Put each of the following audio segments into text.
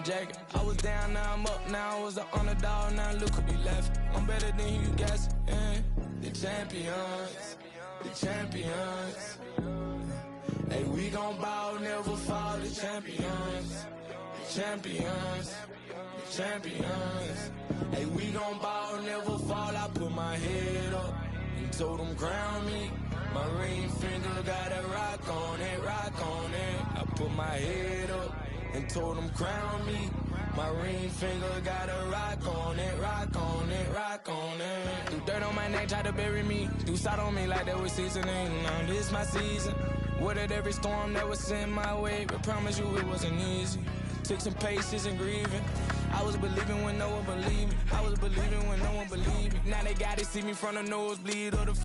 jacket. I was down, now I'm up, now I was the underdog, now look who be left. I'm better than you guys, yeah. The champions, the champions. Hey, we gon' bow, never fall, the champions, the champions, the champions. Hey, we gon' bow, never fall, I put my head up and told them crown me. My ring finger got a rock on it, rock on it. I put my head up and told them crown me. My ring finger got a rock on it, rock on it, rock on it. Threw dirt on my neck, tried to bury me. Threw salt on me like that was seasoning. Now this my season. Weathered every storm that was sent my way, but promise you it wasn't easy. Took some patience and grieving. I was believing when no one believed me. I was believing when no one believed me. Now they gotta see me from the nosebleed or the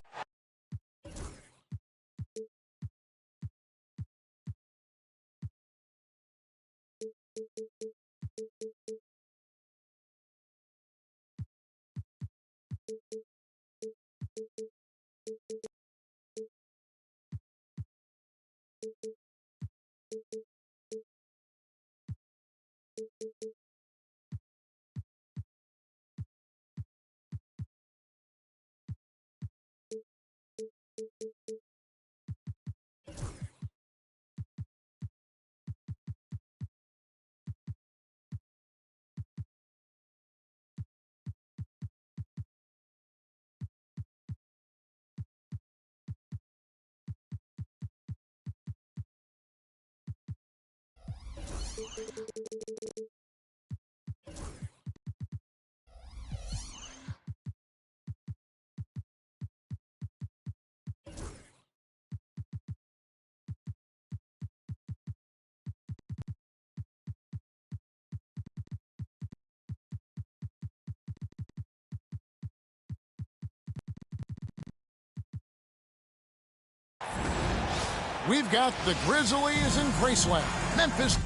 We've got the Grizzlies in Graceland, Memphis.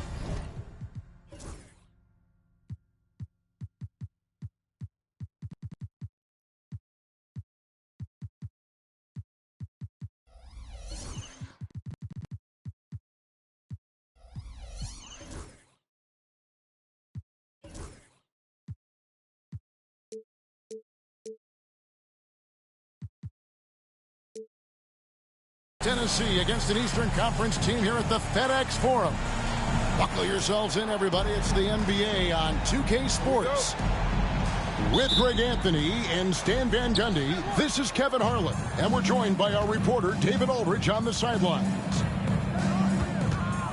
Tennessee against an Eastern Conference team here at the FedEx Forum. Buckle yourselves in, everybody. It's the NBA on 2K Sports. With Greg Anthony and Stan Van Gundy, this is Kevin Harlan, and we're joined by our reporter, David Aldridge, on the sidelines.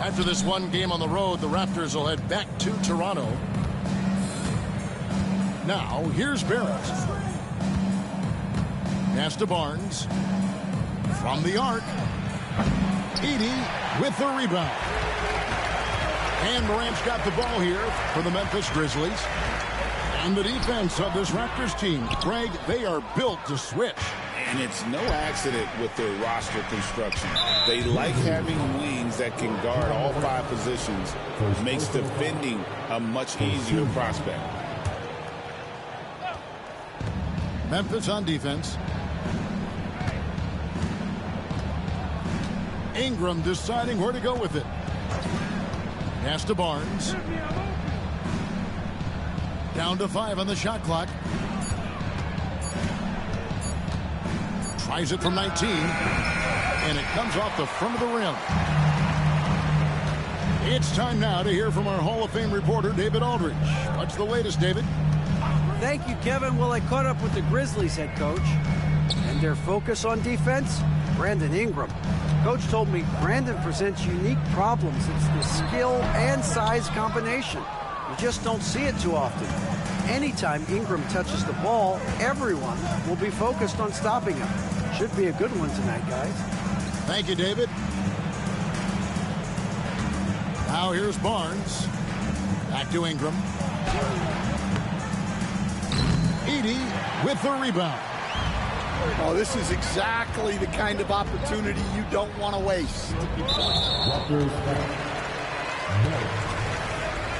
After this one game on the road, the Raptors will head back to Toronto. Now, here's Barrett. Pass to Barnes. From the arc, Edey with the rebound. And Morant's got the ball here for the Memphis Grizzlies. And the defense of this Raptors team, Greg, they are built to switch. And it's no accident with their roster construction. They like having wings that can guard all 5 positions. Makes defending a much easier prospect. Memphis on defense. Ingram deciding where to go with it. Pass to Barnes. Down to 5 on the shot clock. Tries it from 19. And it comes off the front of the rim. It's time now to hear from our Hall of Fame reporter, David Aldridge. What's the latest, David? Thank you, Kevin. Well, I caught up with the Grizzlies head coach. And their focus on defense, Brandon Ingram. Coach told me Brandon presents unique problems. It's the skill and size combination. You just don't see it too often. Anytime Ingram touches the ball, everyone will be focused on stopping him. Should be a good one tonight, guys. Thank you, David. Now here's Barnes. Back to Ingram. Edey with the rebound. Oh, this is exactly the kind of opportunity you don't want to waste.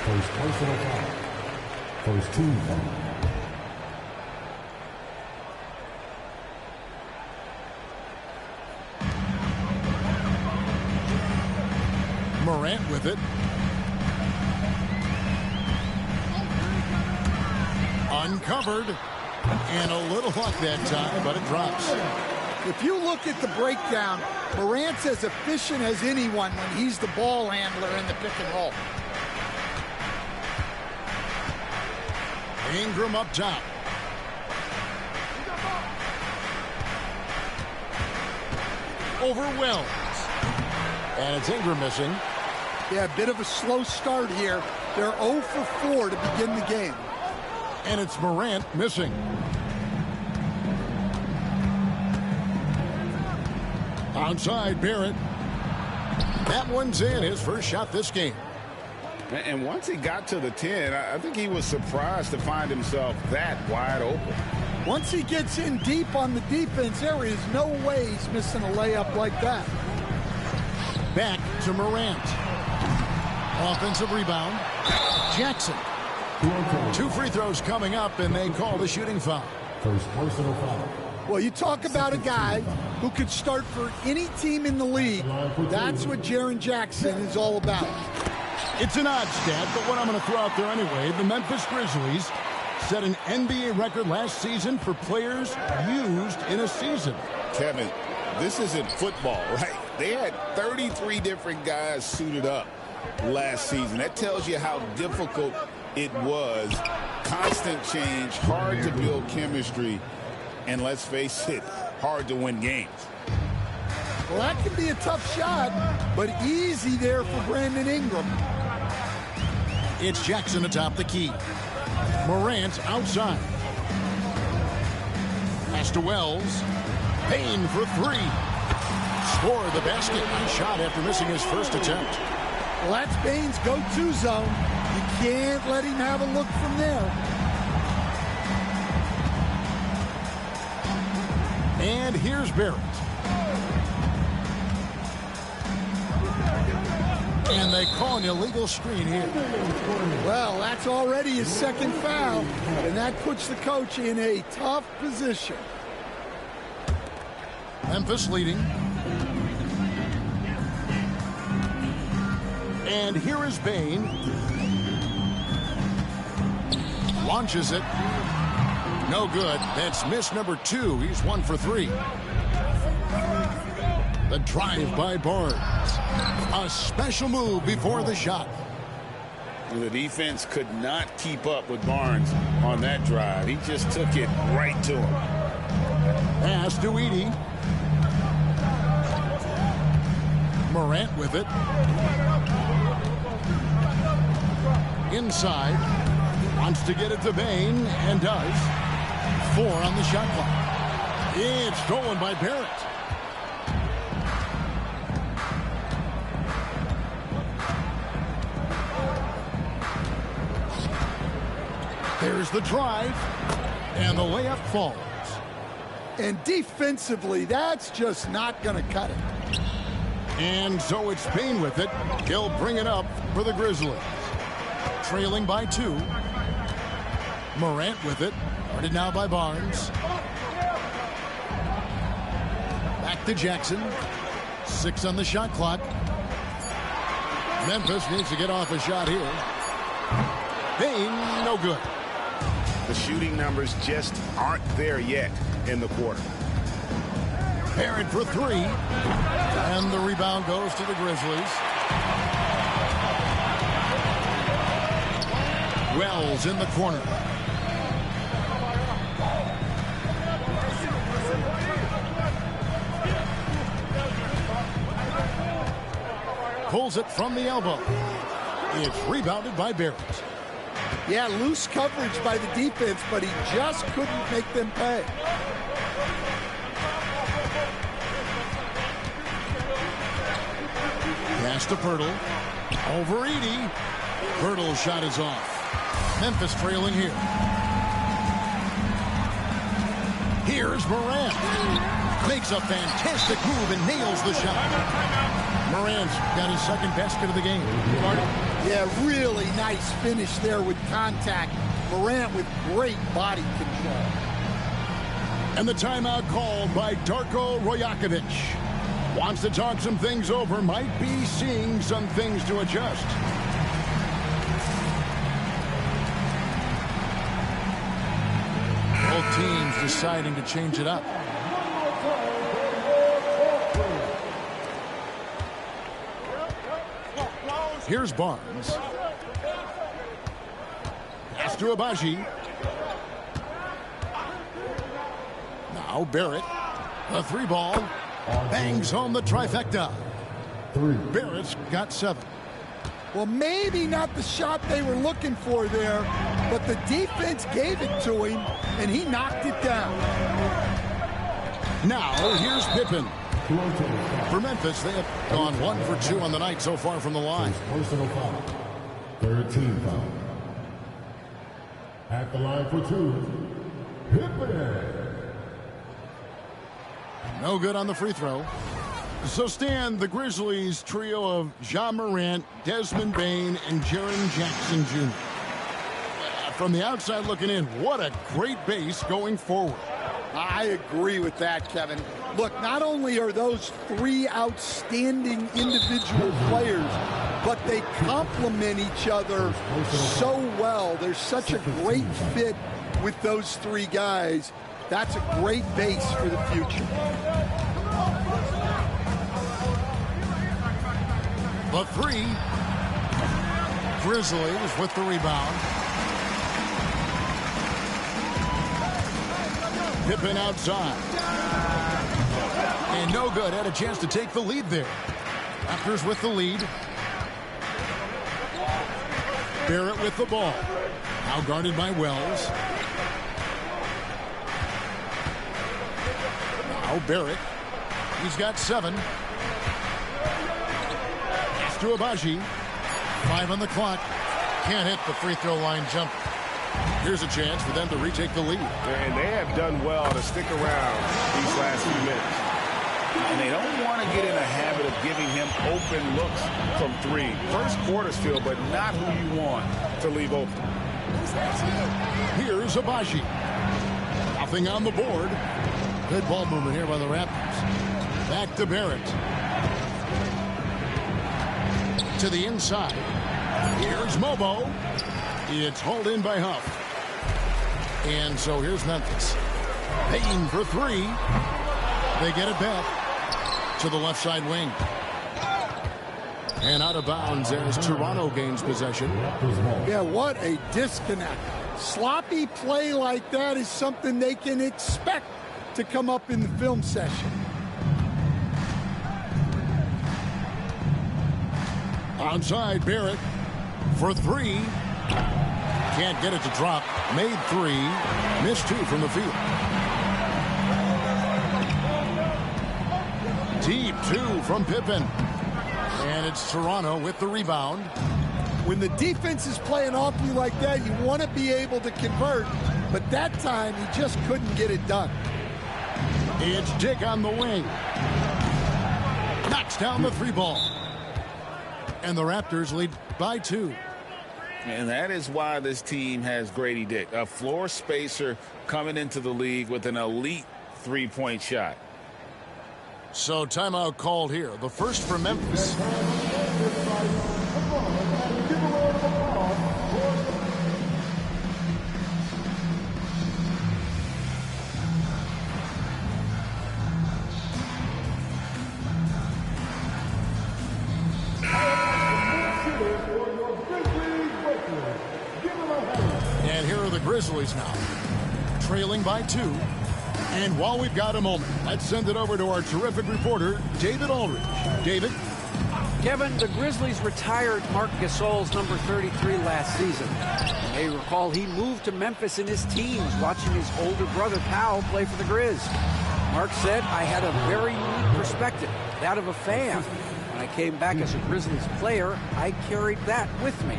First personal foul. First team foul. Morant with it. Uncovered. And a little luck that time, but it drops. If you look at the breakdown, Morant's as efficient as anyone when he's the ball handler in the pick and roll. Ingram up top. Over Wells. And it's Ingram missing. Yeah, a bit of a slow start here. They're 0 for 4 to begin the game. And it's Morant missing. Outside, Barrett. That one's in, his first shot this game. And once he got to the 10, I think he was surprised to find himself that wide open. Once he gets in deep on the defense, there is no way he's missing a layup like that. Back to Morant. Offensive rebound. Jackson. 2 free throws coming up, and they call the shooting foul. First personal foul. Well, you talk about a guy who could start for any team in the league. That's what Jaren Jackson is all about. It's an odd stat, but what I'm going to throw out there anyway, the Memphis Grizzlies set an NBA record last season for players used in a season. Kevin, this isn't football, right? They had 33 different guys suited up last season. That tells you how difficult it was. Constant change, hard to build chemistry, and let's face it, hard to win games. Well, that can be a tough shot, but easy there for Brandon Ingram. It's Jackson atop the key. Morant outside. Pass to Wells. Payne for 3. Score the basket. Nice shot after missing his first attempt. Well, that's Payne's go-to zone. You can't let him have a look from there. And here's Barrett. And they call an illegal screen here. Well, that's already his second foul, and that puts the coach in a tough position. Memphis leading. And here is Payne. Launches it. No good. That's miss number 2. He's 1 for 3. The drive by Barnes. A special move before the shot. The defense could not keep up with Barnes on that drive. He just took it right to him. Pass to Edey. Morant with it. Inside. Wants to get it to Payne, and does. 4 on the shot clock. It's stolen by Barrett. There's the drive, and the layup falls. And defensively, that's just not going to cut it. And so it's Payne with it. He'll bring it up for the Grizzlies. Trailing by 2. Morant with it. Guarded now by Barnes. Back to Jackson. 6 on the shot clock. Memphis needs to get off a shot here. Payne, no good. The shooting numbers just aren't there yet in the quarter. Barrett for 3. And the rebound goes to the Grizzlies. Wells in the corner. Pulls it from the elbow. It's rebounded by Barrett. Yeah, loose coverage by the defense, but he just couldn't make them pay. Pass to Pirtle. Over Edey. Pirtle's shot is off. Memphis trailing here. Here's Morant. Makes a fantastic move and nails the shot. Morant's got his second basket of the game. Yeah, really nice finish there with contact. Morant with great body control. And the timeout called by Darko Rajakovic. Wants to talk some things over. Might be seeing some things to adjust. teams deciding to change it up. Here's Barnes. Pass to Abaji. Now Barrett. A 3-ball. Bangs home the trifecta. Barrett's got 7. Well, maybe not the shot they were looking for there, but the defense gave it to him, and he knocked it down. Now, here's Pippen. For Memphis, they have gone 1 for 2 on the night so far from the line. Personal foul. 13 foul. At the line for 2. Pippen. No good on the free throw. So, Stan, the Grizzlies trio of Ja Morant, Desmond Bane, and Jaren Jackson Jr. From the outside looking in, what a great base going forward. I agree with that, Kevin. Look, not only are those 3 outstanding individual players, but they complement each other so well. There's such a great fit with those 3 guys. That's a great base for the future. The 3. Grizzlies with the rebound. Pippen outside. And no good. Had a chance to take the lead there. Raptors with the lead. Barrett with the ball. Now guarded by Wells. Now Barrett. He's got 7. Pass to Abaji. 5 on the clock. Can't hit the free throw line jump. Here's a chance for them to retake the lead. And they have done well to stick around these last few minutes. And they don't want to get in a habit of giving him open looks from 3. First quarter's feel, but not who you want to leave open. Here's Abaji. Nothing on the board. Good ball movement here by the Raptors. Back to Barrett. To the inside. Here's Mobo. It's hauled in by Huff. And so here's Memphis. Payne for 3. They get it back to the left side wing. And out of bounds as Toronto gains possession. Yeah, what a disconnect. Sloppy play like that is something they can expect to come up in the film session. Onside, Barrett for 3. Can't get it to drop. Made 3. Missed 2 from the field. Deep 2 from Pippen. And it's Toronto with the rebound. When the defense is playing off you like that, you want to be able to convert. But that time, he just couldn't get it done. It's Dick on the wing. Knocks down the 3-ball. And the Raptors lead by 2. And that is why this team has Grady Dick, a floor spacer coming into the league with an elite 3-point shot. So timeout called here. The first for Memphis. And here are the Grizzlies now, trailing by 2. And while we've got a moment, let's send it over to our terrific reporter, David Aldridge. David? Kevin, the Grizzlies retired Marc Gasol's number 33 last season. You may recall he moved to Memphis in his teens, watching his older brother Powell play for the Grizz. Marc said, I had a very unique perspective, that of a fan. When I came back as a Grizzlies player, I carried that with me.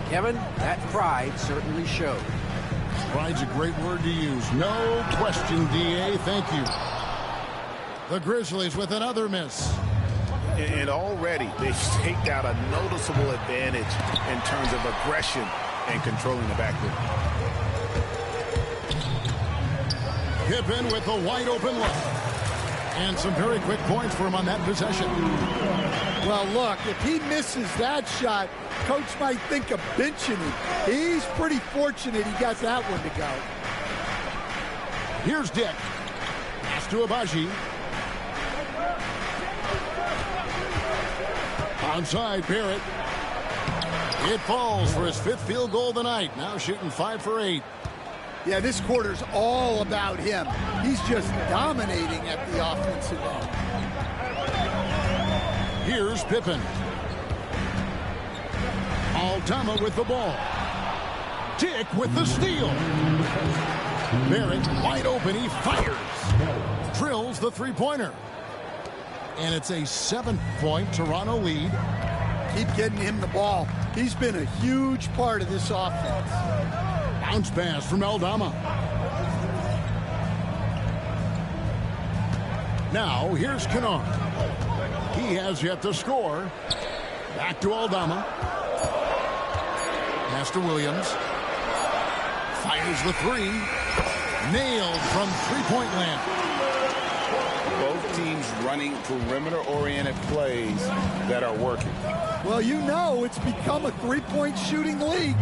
Kevin, that pride certainly showed. Pride's a great word to use. No question, D.A. Thank you. The Grizzlies with another miss. And already they've staked out a noticeable advantage in terms of aggression and controlling the backcourt. Pippen with a wide open look. And some very quick points for him on that possession. Well, look, if he misses that shot, coach might think of benching him. He's pretty fortunate he got that one to go. Here's Dick. Pass to Abaji. Onside, Barrett. It falls for his 5th field goal of the night. Now shooting 5 for 8. Yeah, this quarter's all about him. He's just dominating at the offensive end. Here's Pippen. Aldama with the ball. Dick with the steal. Barrett wide open. He fires. Drills the three-pointer. And it's a 7-point Toronto lead. Keep getting him the ball. He's been a huge part of this offense. Bounce pass from Aldama. Now here's Kennard. He has yet to score. Back to Aldama. Pass to Williams. Fires the 3. Nailed from three-point land. Both teams running perimeter-oriented plays that are working. Well, you know it's become a three-point shooting league.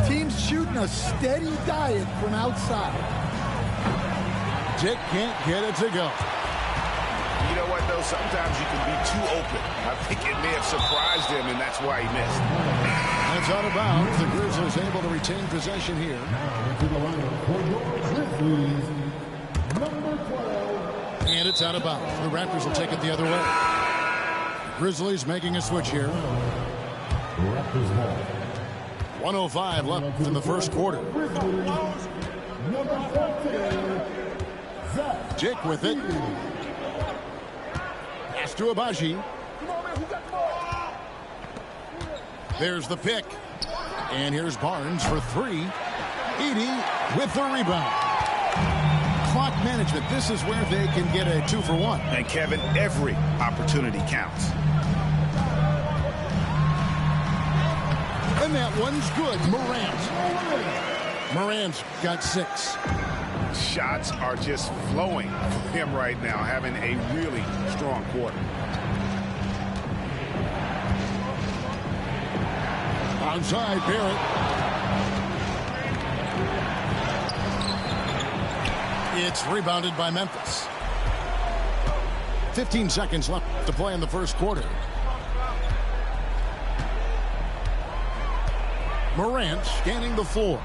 Teams shooting a steady diet from outside. Dick can't get it to go. You know what, though? Sometimes you can be too open. I think it may have surprised him, and that's why he missed. That's out of bounds. The Grizzlies able to retain possession here. And it's out of bounds. The Raptors will take it the other way. Grizzlies making a switch here. 1:05 left in the first quarter. Dick with it. Pass to Abaji. There's the pick. And here's Barnes for 3. Edey with the rebound. Clock management. This is where they can get a 2-for-1. And Kevin, every opportunity counts. And that one's good. Morant's got 6. Shots are just flowing from him right now, having a really strong quarter. Onside, Barrett. It's rebounded by Memphis. 15 seconds left to play in the first quarter. Morant scanning the floor.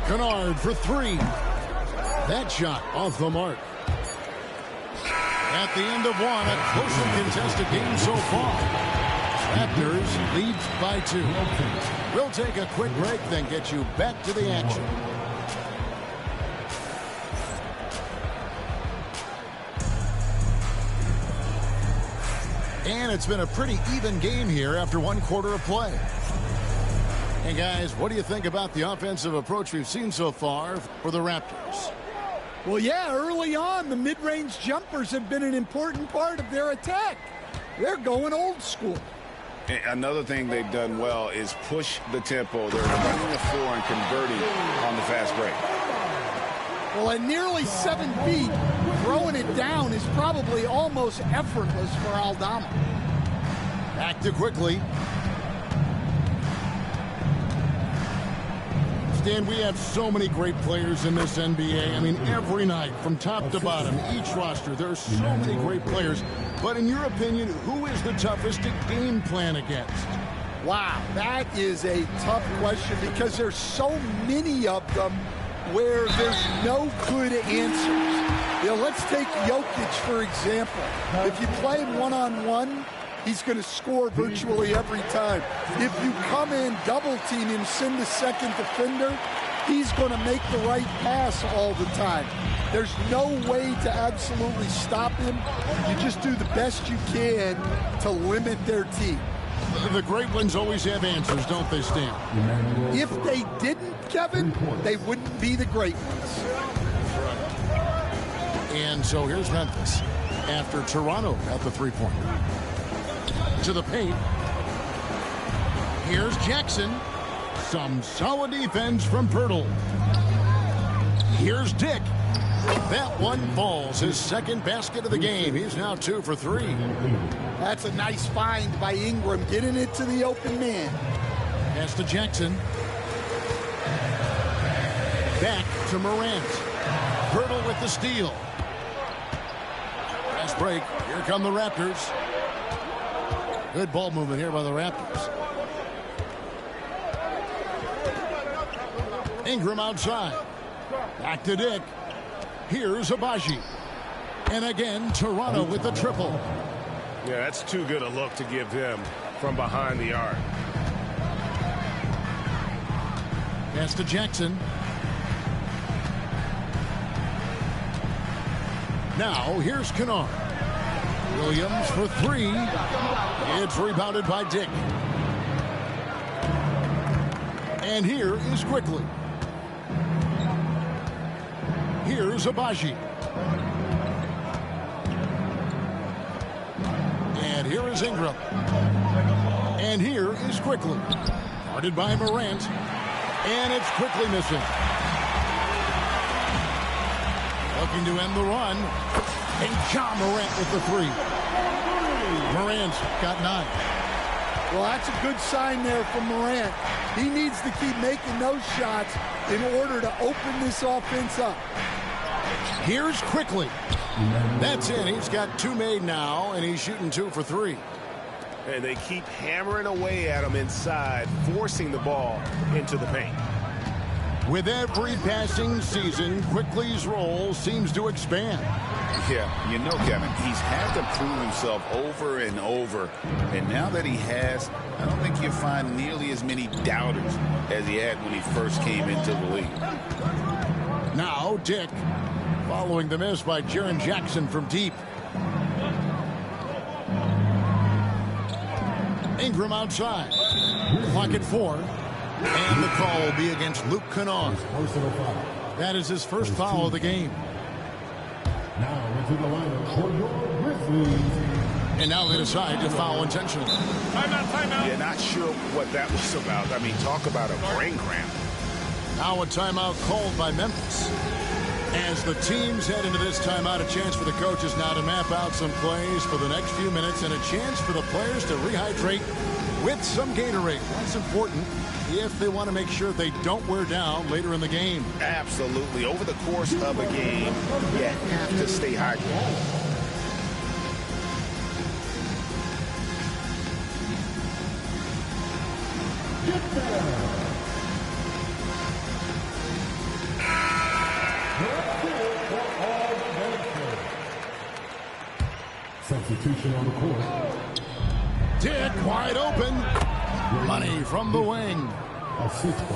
Kennard for 3. That shot off the mark. At the end of one, a closely contested game so far. Raptors leads by 2. We'll take a quick break, then get you back to the action. And it's been a pretty even game here after one quarter of play. Hey guys, what do you think about the offensive approach we've seen so far for the Raptors? Well, yeah, early on, the mid-range jumpers have been an important part of their attack. They're going old school. Another thing they've done well is push the tempo. They're running the floor and converting on the fast break. Well, at nearly 7 feet, throwing it down is probably almost effortless for Aldama. Back to quickly. Stan, we have so many great players in this NBA. I mean, every night, from top to bottom, each roster, there are so many great players. But in your opinion, who is the toughest to game plan against? Wow, that is a tough question because there's so many of them where there's no good answers. You know, let's take Jokic, for example. If you play him one-on-one, he's going to score virtually every time. If you come in, double-team him, send the second defender, he's going to make the right pass all the time. There's no way to absolutely stop him. You just do the best you can to limit their team. The great ones always have answers, don't they, Stan? If they didn't, Kevin, they wouldn't be the great ones. And so here's Memphis after Toronto at the three-pointer. To the paint. Here's Jackson. Some solid defense from Pirtle. Here's Dick. That one falls. His second basket of the game. He's now 2 for 3. That's a nice find by Ingram, getting it to the open man. Pass to Jackson. Back to Morant. Hurdle with the steal. Fast break. Here come the Raptors. Good ball movement here by the Raptors. Ingram outside. Back to Dick. Here's Abaji. And again, Toronto with the triple. Yeah, that's too good a look to give him from behind the arc. Pass to Jackson. Now, here's Kennard. Williams for three. It's rebounded by Dick. And here is Quickly. Here's Abaji. And here is Ingram. And here is Quickly. Guarded by Morant. And it's Quickly missing. Looking to end the run. And John Morant with the three. Morant's got 9. Well, that's a good sign there from Morant. He needs to keep making those shots in order to open this offense up. Here's Quickly. That's in. He's got 2 made now, and he's shooting 2 for 3. And they keep hammering away at him inside, forcing the ball into the paint. With every passing season, Quickly's role seems to expand. Yeah, you know, Kevin, he's had to prove himself over and over. And now that he has, I don't think you'll find nearly as many doubters as he had when he first came into the league. Now, Dick, following the miss by Jaren Jackson from deep. Ingram outside. Clock at 4. And the call will be against Luke Kennard. That is his first foul of the game. Now into the lineup for your Grizzlies. And now they decide to foul intentionally. Timeout. Yeah, not sure what that was about. I mean, talk about a brain cramp. Now a timeout called by Memphis. As the teams head into this timeout, a chance for the coaches now to map out some plays for the next few minutes and a chance for the players to rehydrate with some Gatorade. That's important if they want to make sure they don't wear down later in the game. Absolutely. Over the course of a game, you have to stay hydrated. Substitution on the court. Dick wide open. Money from the wing.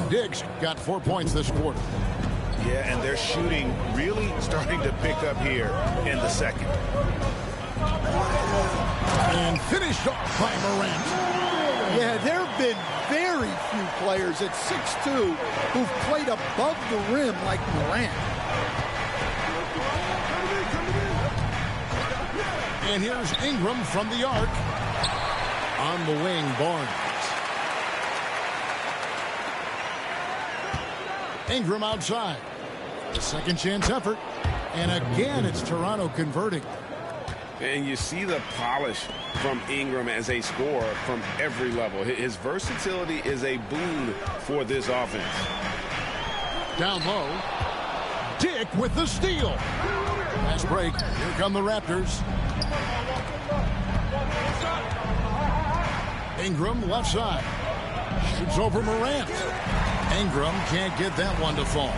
Dick's got 4 points this quarter. Yeah, and they're shooting really starting to pick up here in the second. And finished off by Morant. Yeah, there have been very few players at 6'2" who've played above the rim like Morant. And here's Ingram from the arc. On the wing, Barnes. Ingram outside. A second chance effort. And again, it's Toronto converting. And you see the polish from Ingram as a scorer from every level. His versatility is a boon for this offense. Down low. Dick with the steal. Fast break. Here come the Raptors. Ingram left side. Shoots over Morant. Ingram can't get that one to fall.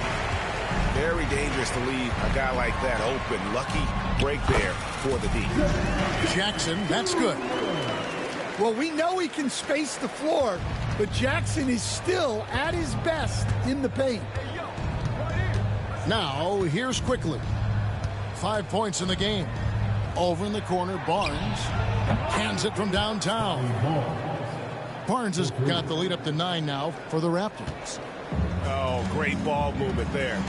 Very dangerous to leave a guy like that open. Lucky break there for the D. Jackson, that's good. Well, we know he can space the floor, but Jackson is still at his best in the paint. Now, here's Quickly. 5 points in the game. Over in the corner, Barnes hands it from downtown. Barnes has got the lead up to 9 now for the Raptors. Oh, great ball movement there.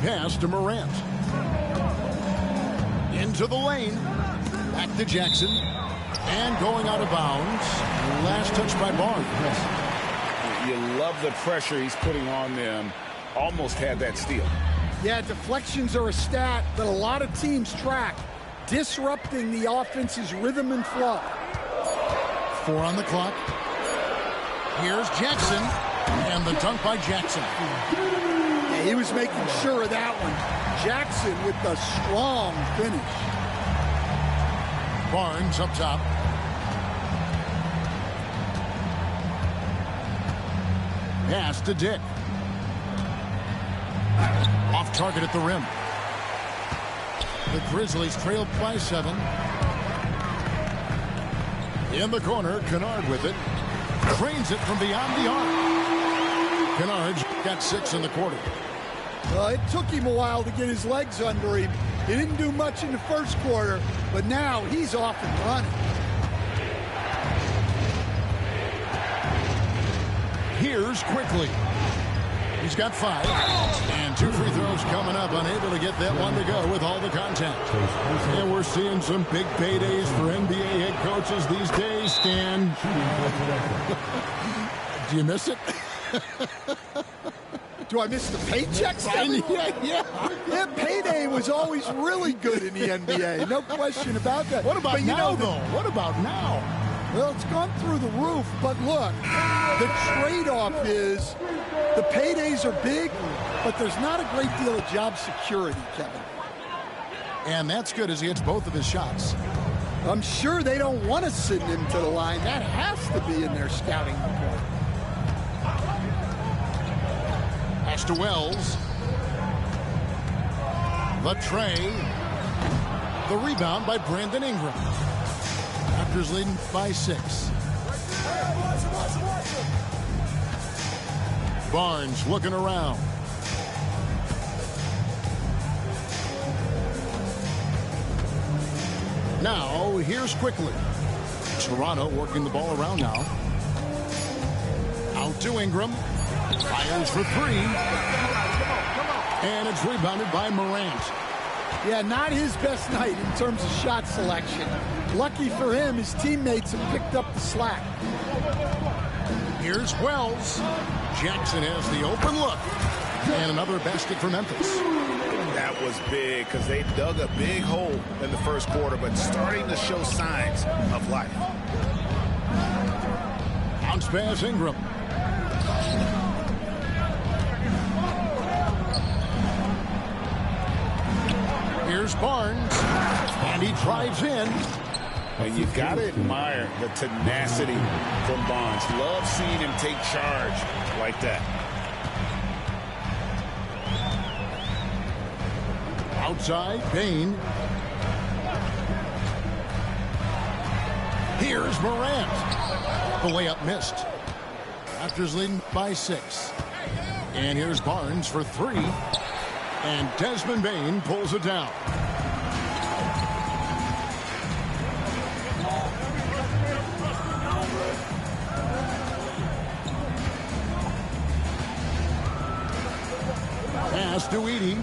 Pass to Morant. Into the lane. Back to Jackson. And going out of bounds. Last touch by Barnes. You love the pressure he's putting on them. Almost had that steal. Yeah, deflections are a stat that a lot of teams track, disrupting the offense's rhythm and flow. 4 on the clock. Here's Jackson. And the dunk by Jackson. He was making sure of that one. Jackson with the strong finish. Barnes up top. Pass to Dick. Off target at the rim. The Grizzlies trailed by 7. In the corner, Kennard with it. Cranes it from beyond the arc. Kennard's got 6 in the quarter. It took him a while to get his legs under him. He didn't do much in the first quarter, but now he's off and running. Here's Quickly. He's got 5. And 2 free throws coming up. Unable to get that one to go with all the contact. And we're seeing some big paydays for NBA head coaches these days, Stan. Do you miss it? Do I miss the paychecks? Yeah, payday was always really good in the NBA. No question about that. What about now, though? What about now? Well, it's gone through the roof, but look, the trade-off is the paydays are big, but there's not a great deal of job security, Kevin. And that's good as he hits both of his shots. I'm sure they don't want to send him to the line. That has to be in their scouting report. Pass to Wells. The tray. The rebound by Brandon Ingram. Raptors leading by 6. Barnes looking around. Now, here's Quickly. Toronto working the ball around now. Out to Ingram. Fires for 3. And it's rebounded by Morant. Yeah, not his best night in terms of shot selection. Lucky for him, his teammates have picked up the slack. Here's Wells. Jackson has the open look. And another basket for Memphis. That was big because they dug a big hole in the first quarter, but starting to show signs of life. Bounce pass Ingram. Here's Barnes. And he drives in. And you got to admire the tenacity from Barnes. Love seeing him take charge like that. Outside, Bain. Here's Morant. The layup missed. Raptors leading by 6. And here's Barnes for 3. And Desmond Bain pulls it down. Pass to Edey.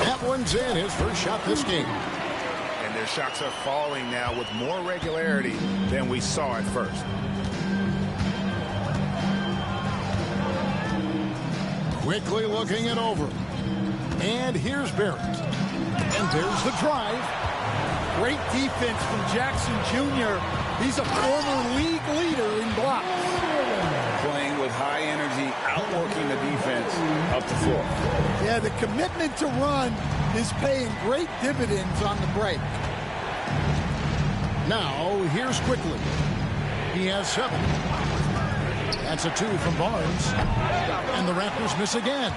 That one's in, his first shot this game. And their shots are falling now with more regularity than we saw at first. Quickly looking it over. And here's Barrett. And there's the drive. Great defense from Jackson Jr. He's a former league leader in blocks. Playing with high energy, outworking the defense up the floor. Yeah, the commitment to run is paying great dividends on the break. Now, here's Quickly. He has 7. That's a 2 from Barnes. And the Raptors miss again.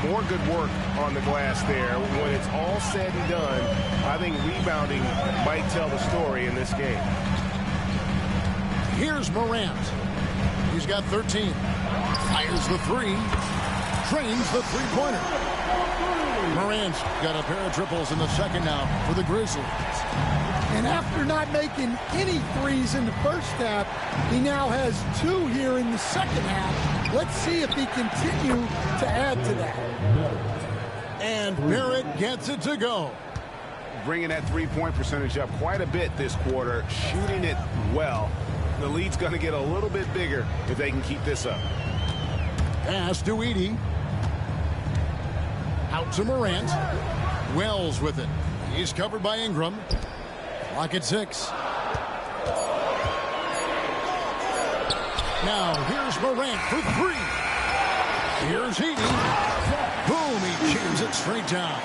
More good work on the glass there. When it's all said and done, I think rebounding might tell the story in this game. Here's Morant. He's got 13. Fires the 3. Trains the three-pointer. Morant's got a pair of triples in the second now for the Grizzlies. And after not making any threes in the first half, he now has 2 here in the second half. Let's see if he continue to add to that. And Barrett gets it to go. Bringing that three-point percentage up quite a bit this quarter, shooting it well. The lead's going to get a little bit bigger if they can keep this up. Pass to Edey. Out to Morant. Wells with it. He's covered by Ingram. Clock at 6. Now here's Morant for three. Here's Heaney. Boom, he jams it straight down.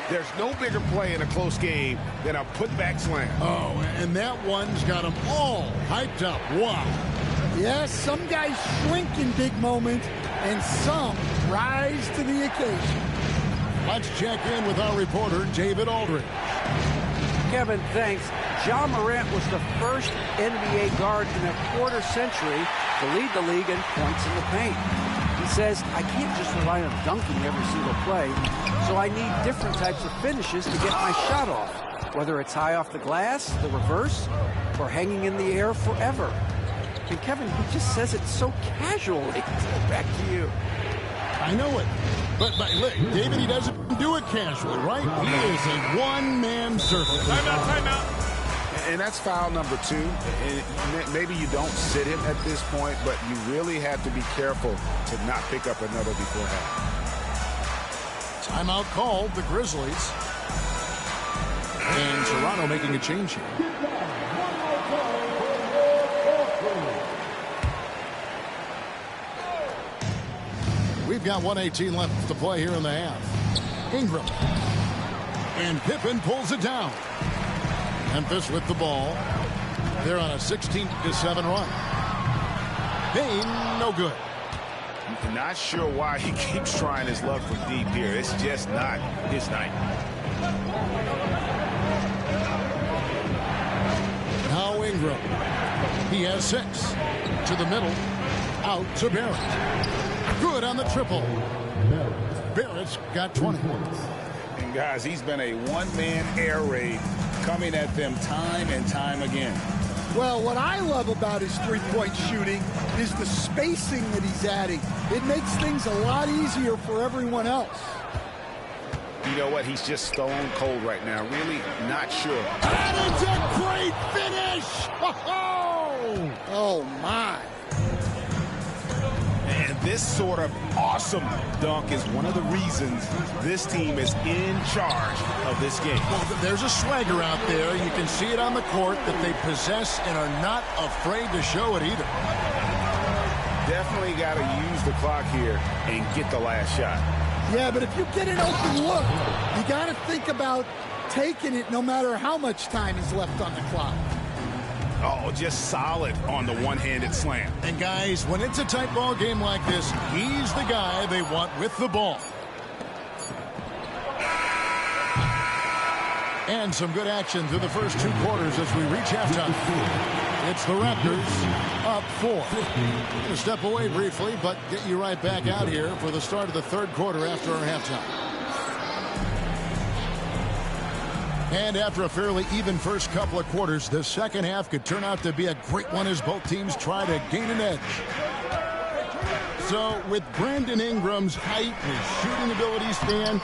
There's no bigger play in a close game than a putback slam. Oh, and that one's got them all hyped up. Wow. Yes, some guys shrink in big moments, and some rise to the occasion. Let's check in with our reporter, David Aldridge. Kevin, thanks. Ja Morant was the first NBA guard in a quarter century to lead the league in points in the paint. He says, I can't just rely on dunking every single play, so I need different types of finishes to get my shot off, whether it's high off the glass, the reverse, or hanging in the air forever. And Kevin, he just says it so casually. Back to you. I know it. But look, David, he doesn't do it casually, right? He is a one-man circus. Timeout. And that's foul number 2. And maybe you don't sit him at this point, but you really have to be careful to not pick up another before half. Timeout called, the Grizzlies. And Toronto making a change here. We've got 1:18 left to play here in the half. Ingram. And Pippen pulls it down. Memphis with the ball. They're on a 16-7 run. Payne, no good. I'm not sure why he keeps trying his luck from deep here. It's just not his night. Now Ingram. He has 6. To the middle. Out to Barrett. Good on the triple. Barrett's got 20. And guys, he's been a one-man air raid coming at them time and time again. Well, what I love about his three-point shooting is the spacing that he's adding. It makes things a lot easier for everyone else. You know what? He's just stone cold right now. Really not sure. And it's a great finish! Oh, my. And this sort of awesome dunk is one of the reasons this team is in charge of this game. Well, there's a swagger out there. You can see it on the court that they possess and are not afraid to show it either. Definitely got to use the clock here and get the last shot. Yeah, but if you get an open look, you got to think about taking it no matter how much time is left on the clock. Oh, just solid on the one-handed slam. And guys, when it's a tight ball game like this, he's the guy they want with the ball. And some good action through the first 2 quarters as we reach halftime. It's the Raptors up 4. We're going to step away briefly, but get you right back out here for the start of the 3rd quarter after our halftime. And after a fairly even first couple of quarters, the second half could turn out to be a great one as both teams try to gain an edge. So with Brandon Ingram's height and his shooting abilities, Stan,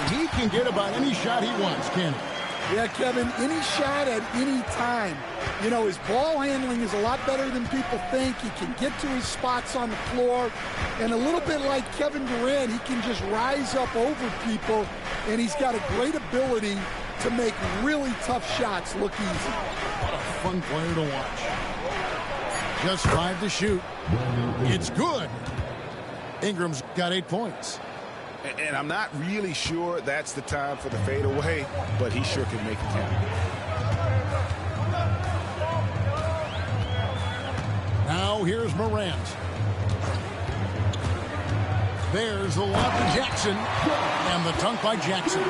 he can get about any shot he wants, can't he? Yeah, Kevin, any shot at any time. You know, his ball handling is a lot better than people think. He can get to his spots on the floor. And a little bit like Kevin Durant, he can just rise up over people. And he's got a great ability to make really tough shots look easy. What a fun player to watch. Just 5 to shoot. It's good. Ingram's got 8 points. And I'm not really sure that's the time for the fadeaway, but he sure can make it count. Now here's Morant. There's the lob to Jackson. And the dunk by Jackson.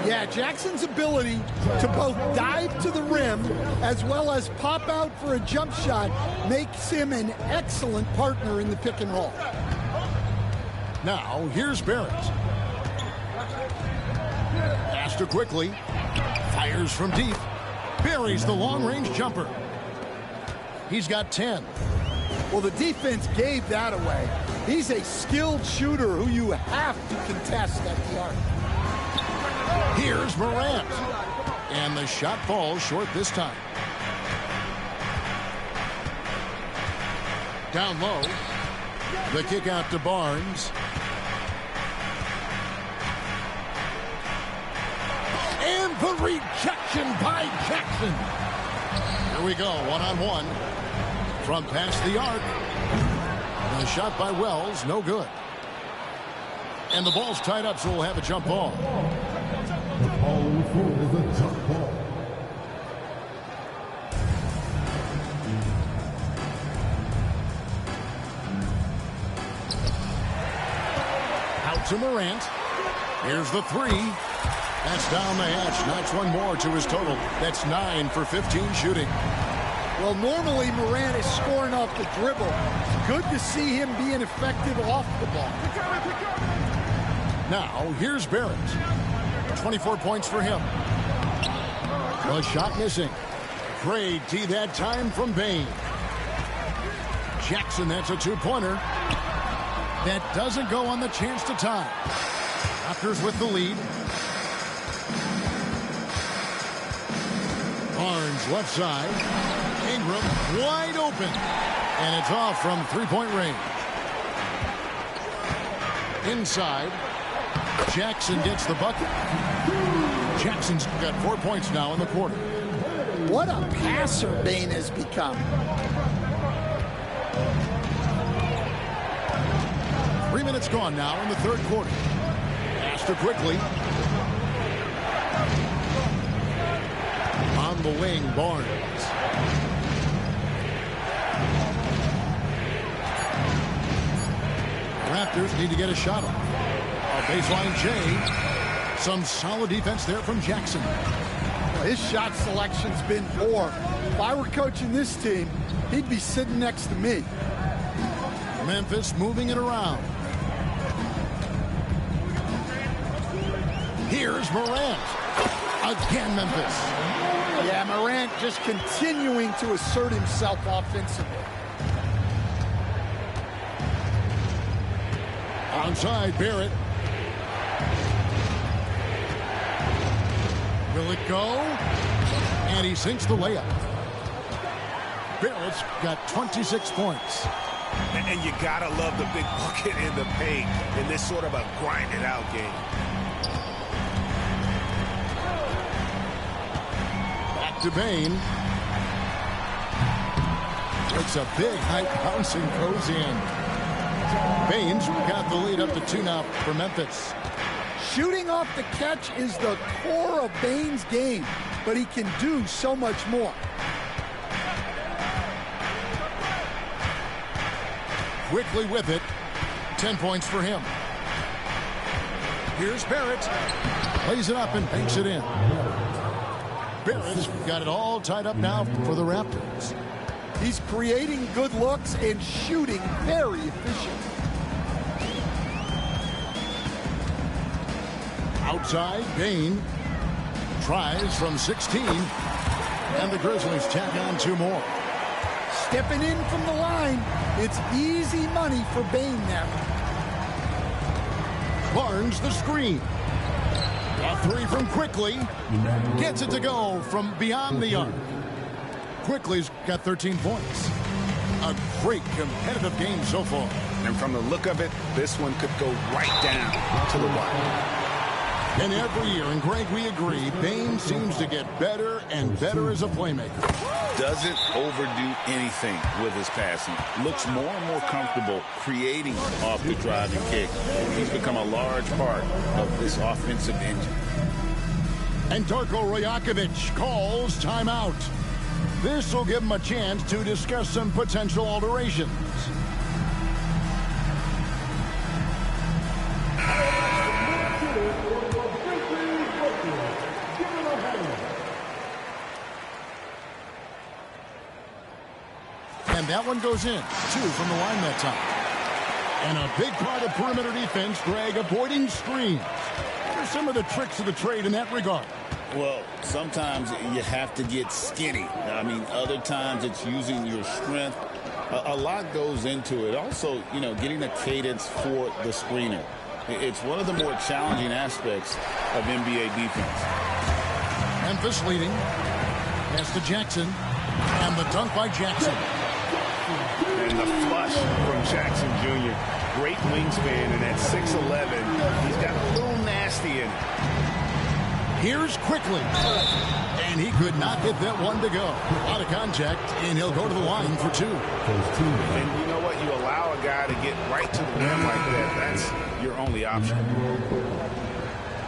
Yeah, Jackson's ability to both dive to the rim as well as pop out for a jump shot makes him an excellent partner in the pick and roll. Now, here's Barrett. Pass to quickly. Fires from deep. Buries the long-range jumper. He's got 10. Well, the defense gave that away. He's a skilled shooter who you have to contest at the arc. Here's Morant. And the shot falls short this time. Down low. The kick out to Barnes. And the rejection by Jackson. Here we go, one-on-one. From past the arc. The shot by Wells, no good. And the ball's tied up, so we'll have a jump ball. The ball on the floor is a jump ball. Out to Morant. Here's the three. That's down the hatch. Knocks one more to his total. That's 9 for 15 shooting. Well, normally Morant is scoring off the dribble. It's good to see him being effective off the ball. Now, here's Barrett. 24 points for him. The shot missing. Great D that time from Bain. Jackson, that's a two-pointer. That doesn't go on the chance to tie. Raptors with the lead. Barnes left side. Ingram wide open. And it's off from three-point range. Inside. Jackson gets the bucket. Jackson's got 4 points now in the quarter. What a passer Bain has become. 3 minutes gone now in the third quarter. Pass to quickly. On the wing, Barnes. Raptors need to get a shot on. A baseline J. Some solid defense there from Jackson. His shot selection's been poor. If I were coaching this team, he'd be sitting next to me. Memphis moving it around. Here's Morant. Again, Memphis. Yeah, Morant just continuing to assert himself offensively. Onside, Barrett. Will it go? And he sinks the layup. Barrett's got 26 points. And you gotta love the big bucket in the paint in this sort of a grinded-out game. Back to Bain. It's a big high bounce and goes in. Bain's got the lead up to 2 now for Memphis. Shooting off the catch is the core of Bain's game, but he can do so much more. Quickly with it. 10 points for him. Here's Barrett. Plays it up and banks it in. Barrett's got it all tied up now for the Raptors. He's creating good looks and shooting very efficient. Outside, Bain tries from 16. And the Grizzlies tack on 2 more. Stepping in from the line, it's easy money for Bain now. Barnes the screen. A 3 from Quickly. Gets it to go from beyond the arc. Quickly's got 13 points. A great competitive game so far. And from the look of it, this one could go right down to the wire. And every year, and Greg, we agree, Bain seems to get better and better as a playmaker. Doesn't overdo anything with his passing. Looks more and more comfortable creating off the driving kick. He's become a large part of this offensive engine. And Darko Rajakovic calls timeout. This will give him a chance to discuss some potential alterations. And that one goes in. 2 from the line that time. And a big part of perimeter defense, Greg, avoiding screens. What are some of the tricks of the trade in that regard? Well, sometimes you have to get skinny. I mean, other times it's using your strength. A lot goes into it. Also, you know, getting a cadence for the screener. It's one of the more challenging aspects of NBA defense. Memphis leading. Pass to Jackson. And the dunk by Jackson. And the flush from Jackson Jr. Great wingspan, and at 6'11", he's got a little nasty in it. Here's quickly. And he could not get that one to go. Out of contact, and he'll go to the line for 2. And you know what? You allow a guy to get right to the rim like that. That's your only option.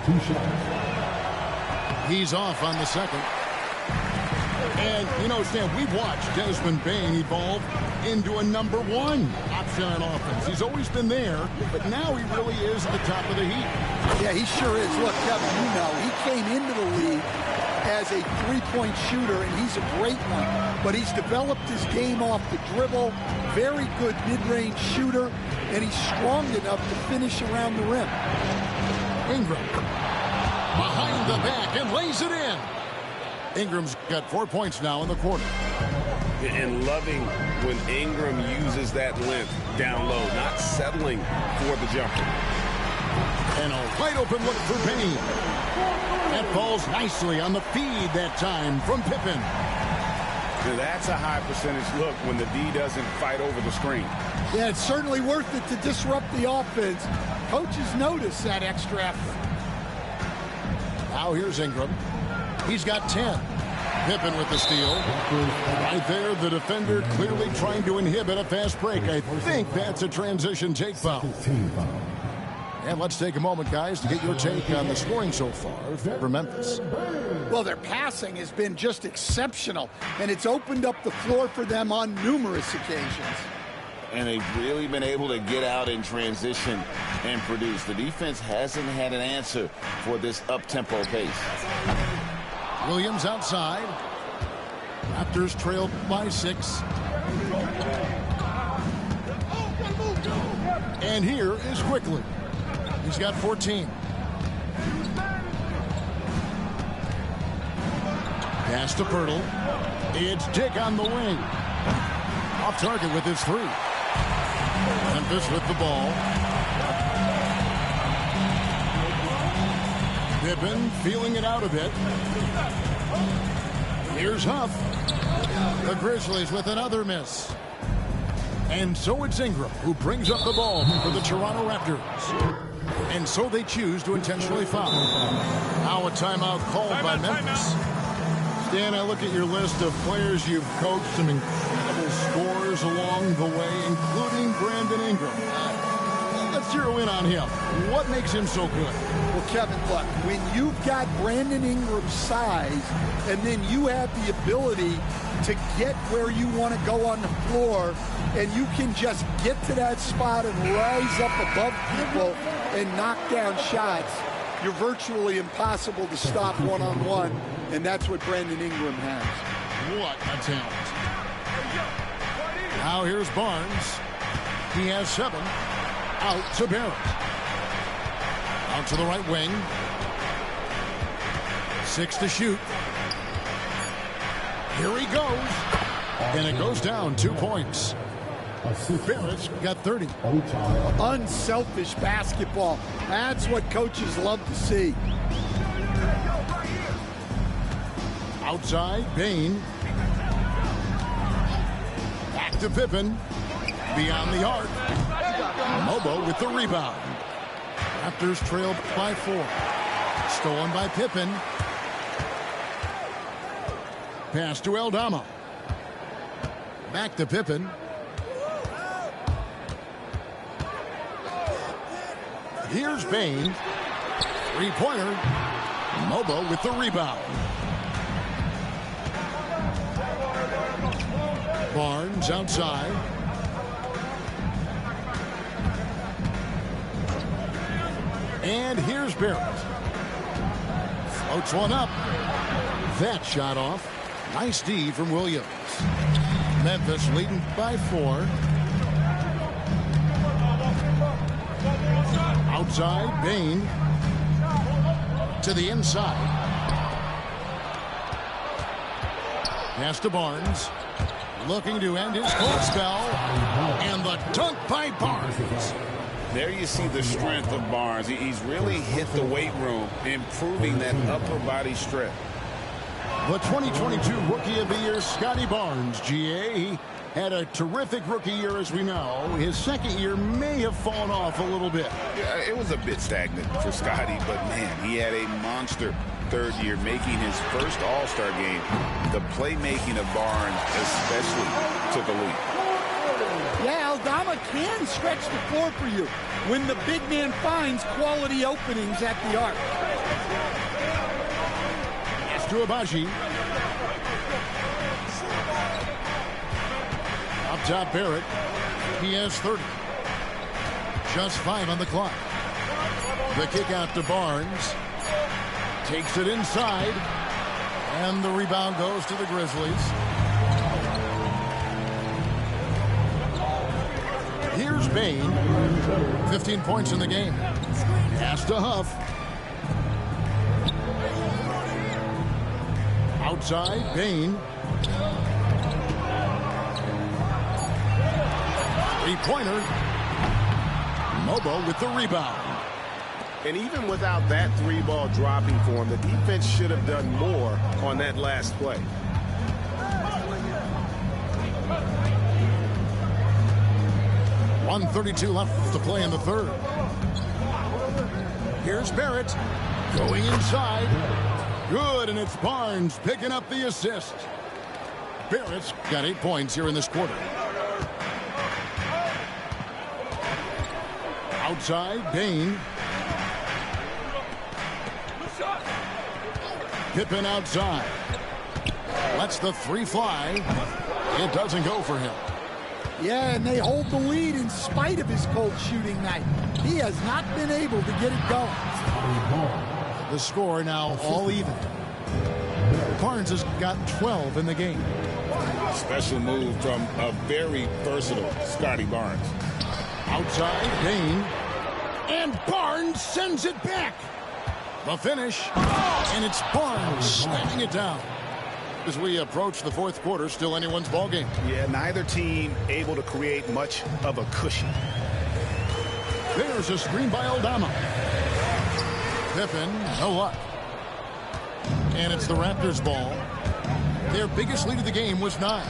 2 shots. He's off on the second. And, you know, Stan, we've watched Desmond Bane evolve into a number 1 option on offense. He's always been there, but now he really is at the top of the heap. Yeah, he sure is. Look, Kevin, you know, he came into the league as a three-point shooter, and he's a great one. But he's developed his game off the dribble, very good mid-range shooter, and he's strong enough to finish around the rim. Ingram behind the back and lays it in. Ingram's got 4 points now in the quarter. And loving when Ingram uses that length down low, not settling for the jumper. And a wide open look for Payne. That falls nicely on the feed that time from Pippen. Now that's a high percentage look when the D doesn't fight over the screen. Yeah, it's certainly worth it to disrupt the offense. Coaches notice that extra effort. Now here's Ingram. He's got 10. Pippen with the steal. Right there, the defender clearly trying to inhibit a fast break. I think that's a transition take foul. And let's take a moment, guys, to get your take on the scoring so far for Memphis. Well, their passing has been just exceptional, and it's opened up the floor for them on numerous occasions. And they've really been able to get out in transition and produce. The defense hasn't had an answer for this up-tempo pace. Williams outside. Raptors trailed by 6. And here is Quickly. He's got 14. Pass to Pirtle. It's Dick on the wing. Off target with his 3. Memphis with the ball. Pippen feeling it out a bit. Here's Huff. The Grizzlies with another miss. And so it's Ingram who brings up the ball for the Toronto Raptors. And so they choose to intentionally foul. Now a timeout called by Memphis. Stan, I look at your list of players you've coached, some incredible scores along the way, including Brandon Ingram. Let's zero in on him. What makes him so good? Well, Kevin, look, when you've got Brandon Ingram's size and then you have the ability to get where you want to go on the floor and you can just get to that spot and rise up above people and knock down shots, you're virtually impossible to stop one-on-one, and that's what Brandon Ingram has. What a talent. Now here's Barnes. He has 7. Out to Barrett. Out to the right wing. 6 to shoot. Here he goes. And it goes down 2 points. Barrett's got 30. Unselfish basketball. That's what coaches love to see. Outside, Bane. Back to Pippen. Beyond the arc. Mobo with the rebound. Raptors trailed by 4. Stolen by Pippen. Pass to Aldama. Back to Pippen. Here's Bane. 3-pointer. Mobo with the rebound. Barnes outside. And here's Barrett. Floats one up. That shot off. Nice D from Williams. Memphis leading by 4. Outside, Bane. To the inside. Pass to Barnes. Looking to end his cold spell. And the dunk by Barnes. There you see the strength of Barnes. He's really hit the weight room, improving that upper body strength. The 2022 Rookie of the Year, Scotty Barnes, GA. He had a terrific rookie year, as we know. His second year may have fallen off a little bit. Yeah, it was a bit stagnant for Scotty, but man, he had a monster third year, making his first All-Star game. The playmaking of Barnes especially took a leap. Yeah, Aldama can stretch the floor for you when the big man finds quality openings at the arc. To Abaji. Up top, Barrett. He has 30. Just 5 on the clock. The kick out to Barnes. Takes it inside. And the rebound goes to the Grizzlies. Here's Bain. 15 points in the game. Has to Huff. Outside, Bain. Three-pointer. Mobo with the rebound. And even without that three ball dropping for him, the defense should have done more on that last play. .132 left to play in the third. Here's Barrett going inside. Good, and it's Barnes picking up the assist. Barrett's got 8 points here in this quarter. Outside, Bain. Pippen outside. Lets the three fly. It doesn't go for him. Yeah, and they hold the lead in spite of his cold shooting night. He has not been able to get it going. The score now all even. Barnes has got 12 in the game. Special move from a very versatile Scotty Barnes. Outside, Bain. And Barnes sends it back. The finish. And it's Barnes slamming it down. As we approach the fourth quarter, still anyone's ballgame. Yeah, neither team able to create much of a cushion. There's a screen by Aldama. Pippen, no luck. And it's the Raptors' ball. Their biggest lead of the game was 9.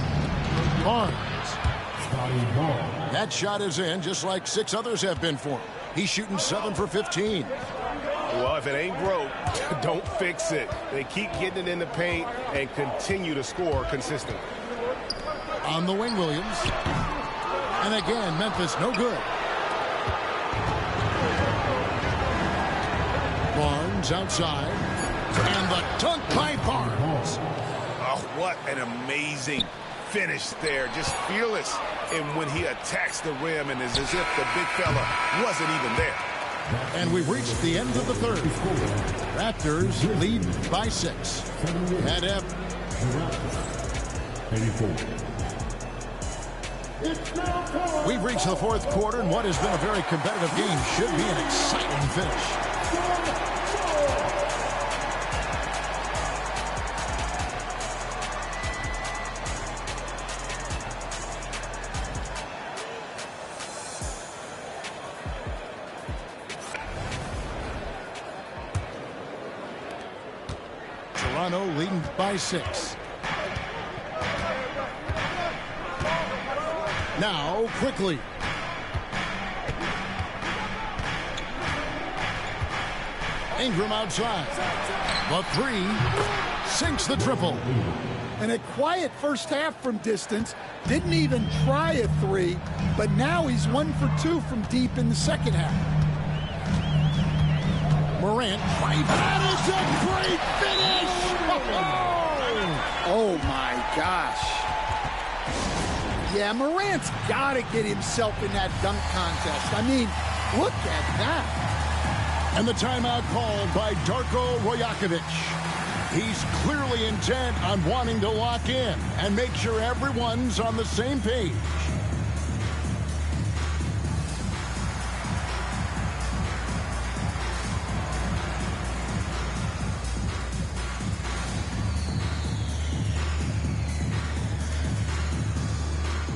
Barnes. That shot is in, just like 6 others have been for him. He's shooting 7 for 15. Well, if it ain't broke, don't fix it. They keep getting it in the paint and continue to score consistently. On the wing, Williams. And again, Memphis, no good. Barnes outside. And the dunk by Barnes. Oh, what an amazing finish there. Just fearless. And when he attacks the rim, and it's as if the big fella wasn't even there. And we've reached the end of the third. Raptors lead by 6. At F. 84. We've reached the fourth quarter, and what has been a very competitive game should be an exciting finish. Toronto leading by 6. Now, quickly. Ingram outside. The 3 sinks the triple. And a quiet first half from distance. Didn't even try a 3, but now he's 1 for 2 from deep in the second half. Morant. That is a great finish! Oh my gosh. Yeah, Morant's got to get himself in that dunk contest. I mean, look at that. And the timeout called by Darko Rajakovic. He's clearly intent on wanting to lock in and make sure everyone's on the same page.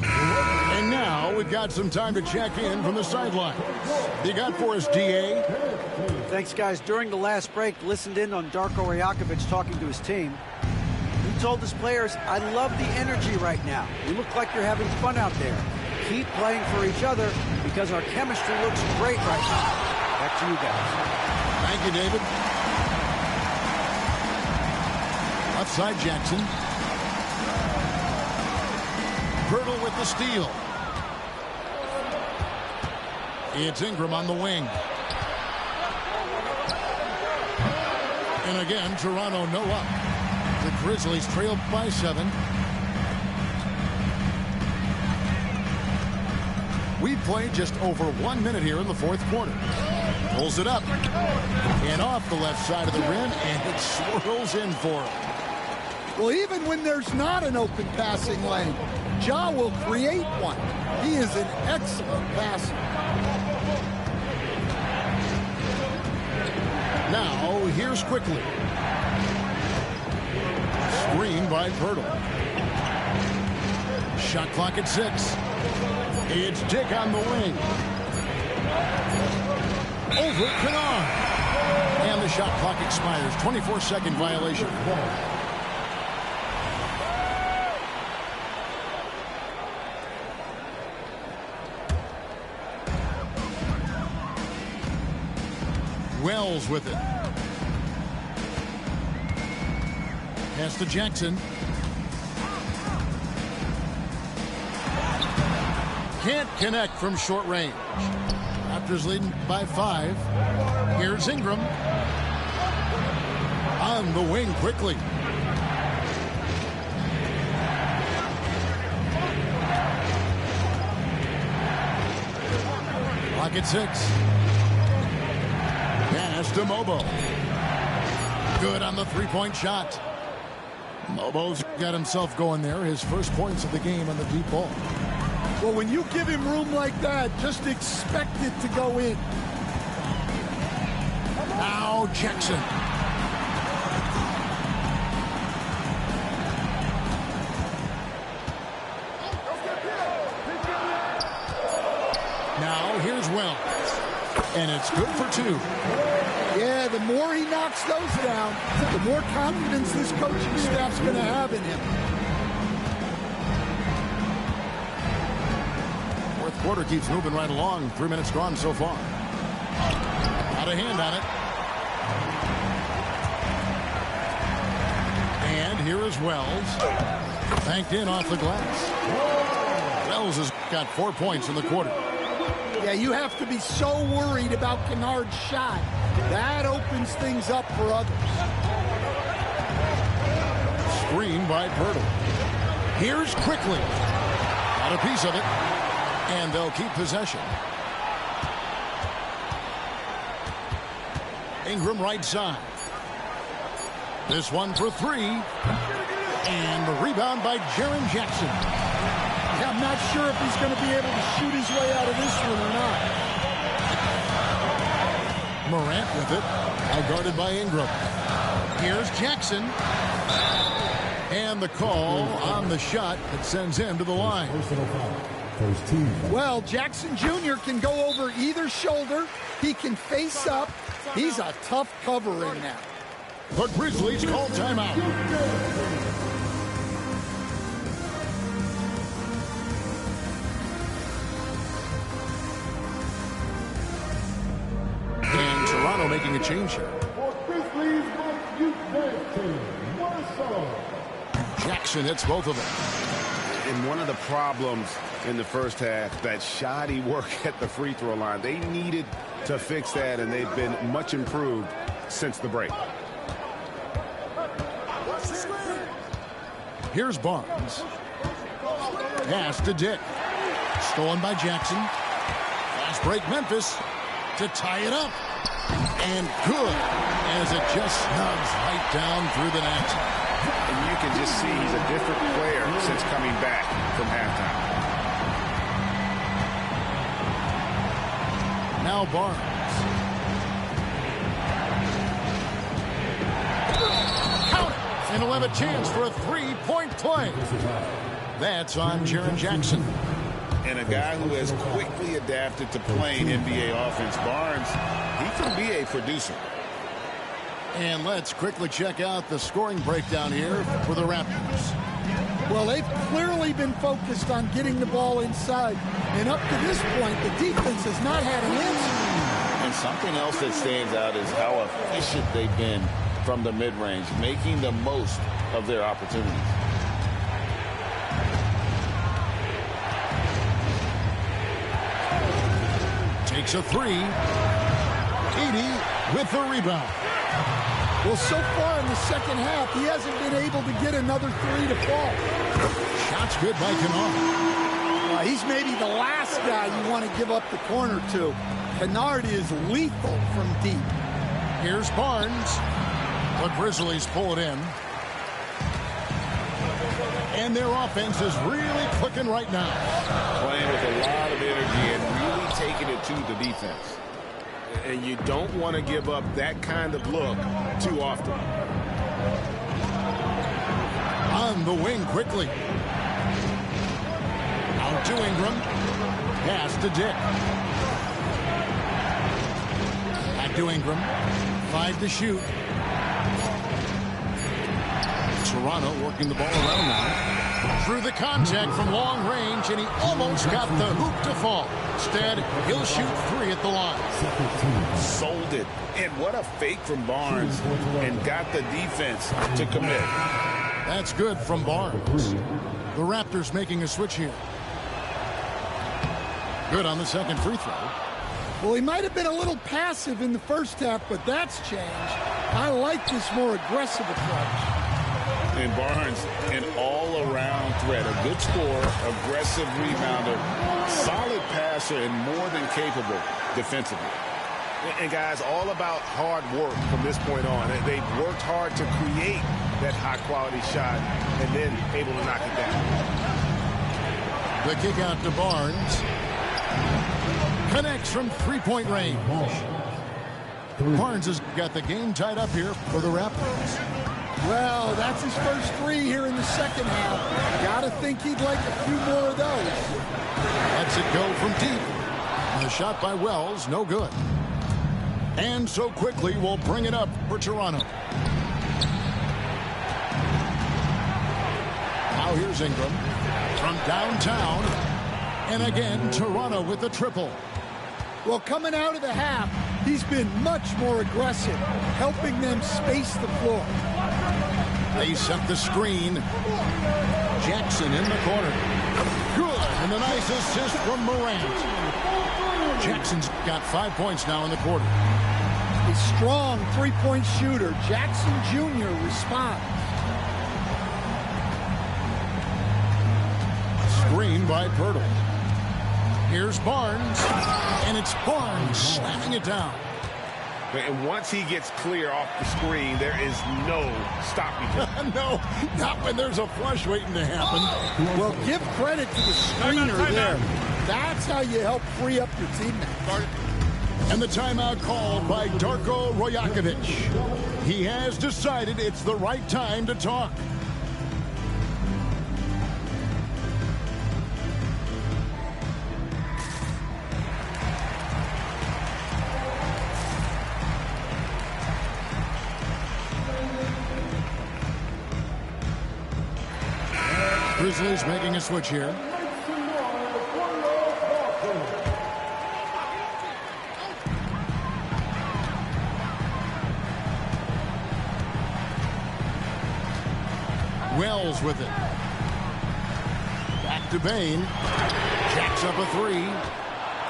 And now we've got some time to check in from the sideline. You got for us, DA? Thanks, guys. During the last break, listened in on Darko Rajakovic talking to his team. He told his players, I love the energy right now. You look like you're having fun out there. Keep playing for each other because our chemistry looks great right now. Back to you guys. Thank you, David. Left side, Jackson. Pirtle with the steal. It's Ingram on the wing. And again, Toronto no up. The Grizzlies trail by 7. We've played just over 1 minute here in the fourth quarter. Pulls it up. And off the left side of the rim, and it swirls in for him. Well, even when there's not an open passing lane, Ja will create one. He is an excellent passer. Now, here's quickly. Screen by Pirtle. Shot clock at 6. It's Dick on the wing. Over Kennard. And the shot clock expires. 24-second violation. Wells with it. Pass to Jackson. Can't connect from short range. Raptors leading by 5. Here's Ingram. On the wing quickly. Clock at 6. Pass to Mobo. Good on the three-point shot. Mobo's got himself going there. His first points of the game on the deep ball. Well, when you give him room like that, just expect it to go in. Now Jackson. Now here's Wells. And it's good for 2. Yeah, the more he knocks those down, the more confidence this coaching staff's going to have in him. Fourth quarter keeps moving right along. 3 minutes gone so far. Got a hand on it. And here is Wells. Banked in off the glass. Wells has got 4 points in the quarter. Yeah, you have to be so worried about Kennard's shot. That opens things up for others. Screen by Pirtle. Here's quickly. Got a piece of it. And they'll keep possession. Ingram right side. This one for 3. And the rebound by Jaren Jackson. Yeah, I'm not sure if he's going to be able to shoot his way out of this one or not. Morant with it. Now guarded by Ingram. Here's Jackson. And the call on the shot that sends him to the line. Well, Jackson Jr. can go over either shoulder. He can face up. He's a tough cover in now. The Grizzlies call timeout. And Toronto making a change here. Jackson hits both of them. And one of the problems in the first half, that shoddy work at the free throw line. They needed to fix that, and they've been much improved since the break. Here's Barnes. Pass to Dick. Stolen by Jackson. Fast break Memphis to tie it up. And good as it just snubs right down through the net. And you can just see he's a different player since coming back from halftime. Now Barnes. Count it! And he'll have a chance for a three-point play. That's on Jaren Jackson. And a guy who has quickly adapted to playing NBA offense, Barnes, he can be a producer. And let's quickly check out the scoring breakdown here for the Raptors. Well, they've clearly been focused on getting the ball inside. And up to this point, the defense has not had an answer. And something else that stands out is how efficient they've been from the mid-range, making the most of their opportunities. Takes a three. 80 with the rebound. Well, so far in the second half, he hasn't been able to get another three to fall. Shot's good by Kennard. He's maybe the last guy you want to give up the corner to. Kennard is lethal from deep. Here's Barnes. The Grizzlies pull it in. And their offense is really clicking right now. Playing with a lot of energy and really taking it to the defense. And you don't want to give up that kind of look too often. On the wing quickly. Out to Ingram. Pass to Dick. Back to Ingram. 5 to shoot. Toronto working the ball around now. Through the contact from long range, and he almost got the hoop to fall. Instead, he'll shoot 3 at the line. Sold it. And what a fake from Barnes. And got the defense to commit. That's good from Barnes. The Raptors making a switch here. Good on the second free throw. Well, he might have been a little passive in the first half, but that's changed. I like this more aggressive approach. And Barnes, an all-around threat. A good scorer, aggressive rebounder, solid passer, and more than capable defensively. And guys, all about hard work from this point on. They've worked hard to create that high-quality shot and then able to knock it down. The kick out to Barnes. Connects from three-point range. Barnes has got the game tied up here for the Raptors. Well, that's his first 3 here in the second half. Gotta think he'd like a few more of those. Lets it go from deep. And the shot by Wells, no good. And so quickly, we'll bring it up for Toronto. Now here's Ingram from downtown. And again, Toronto with the triple. Well, coming out of the half, he's been much more aggressive, helping them space the floor. They set the screen. Jackson in the corner. Good. And the nice assist from Morant. Jackson's got 5 points now in the quarter. A strong three-point shooter. Jackson Jr. responds. Screen by Pirtle. Here's Barnes. And it's Barnes slamming it down. And once he gets clear off the screen, there is no stopping him. No, not when there's a flush waiting to happen. Well, give credit to the screener there. That's how you help free up your teammate. And the timeout called by Darko Rajakovic. He has decided it's the right time to talk. Grizzlies making a switch here. Wells with it. Back to Bain. Jacks up a 3.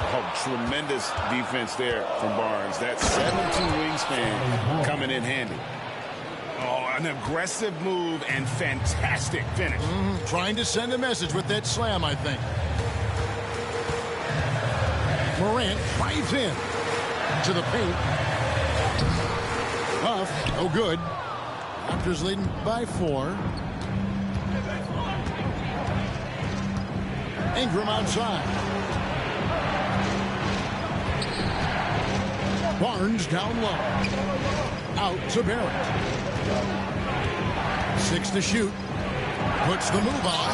Oh, tremendous defense there from Barnes. That 7'2" wingspan coming in handy. Oh, an aggressive move and fantastic finish. Trying to send a message with that slam, I think. Morant drives in to the paint. Huff, no good. Raptors leading by 4. Ingram outside. Barnes down low. Out to Barrett. 6 to shoot. Puts the move on.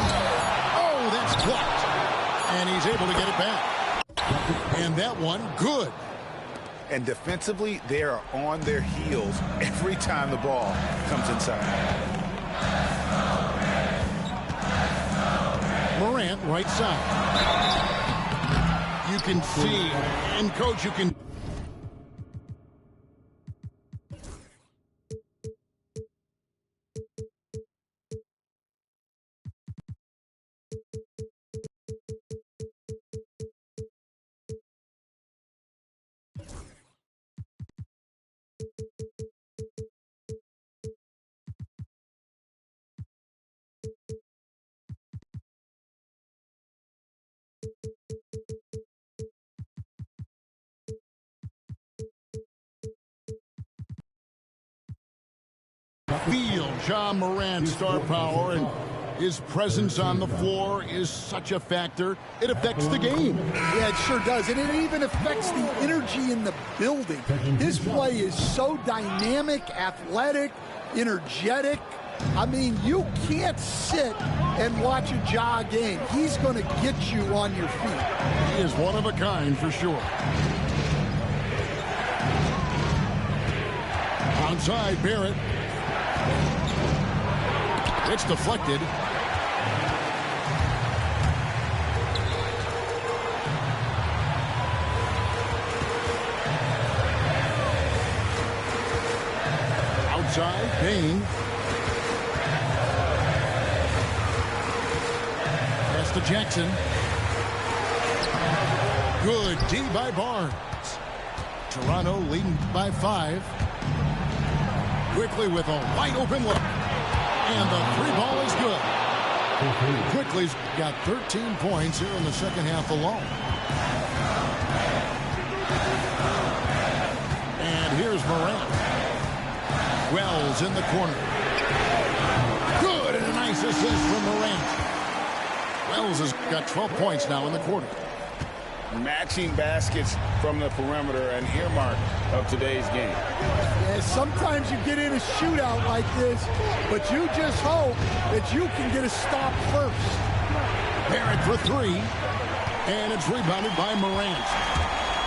Oh, that's blocked. And he's able to get it back. And that one, good. And defensively, they are on their heels every time the ball comes inside. Morant, right side. You can see, and coach, you can Field, John Morant's star power and his presence on the floor is such a factor. It affects the game. Yeah, it sure does. And it even affects the energy in the building. His play is so dynamic, athletic, energetic. I mean, you can't sit and watch a Ja game. He's going to get you on your feet. He is one of a kind for sure. Outside, Barrett. It's deflected. Outside, Payne. Pass to Jackson. Good D by Barnes. Toronto leading by 5. Quickly with a wide open look. And the 3 ball is good. Quickly's got 13 points here in the second half alone. And here's Morant. Wells in the corner. Good, and a nice assist from Morant. Wells has got 12 points now in the quarter. Matching baskets from the perimeter, an earmark of today's game. Yeah, sometimes you get in a shootout like this, but you just hope that you can get a stop first. Barrett for 3, and it's rebounded by Morant.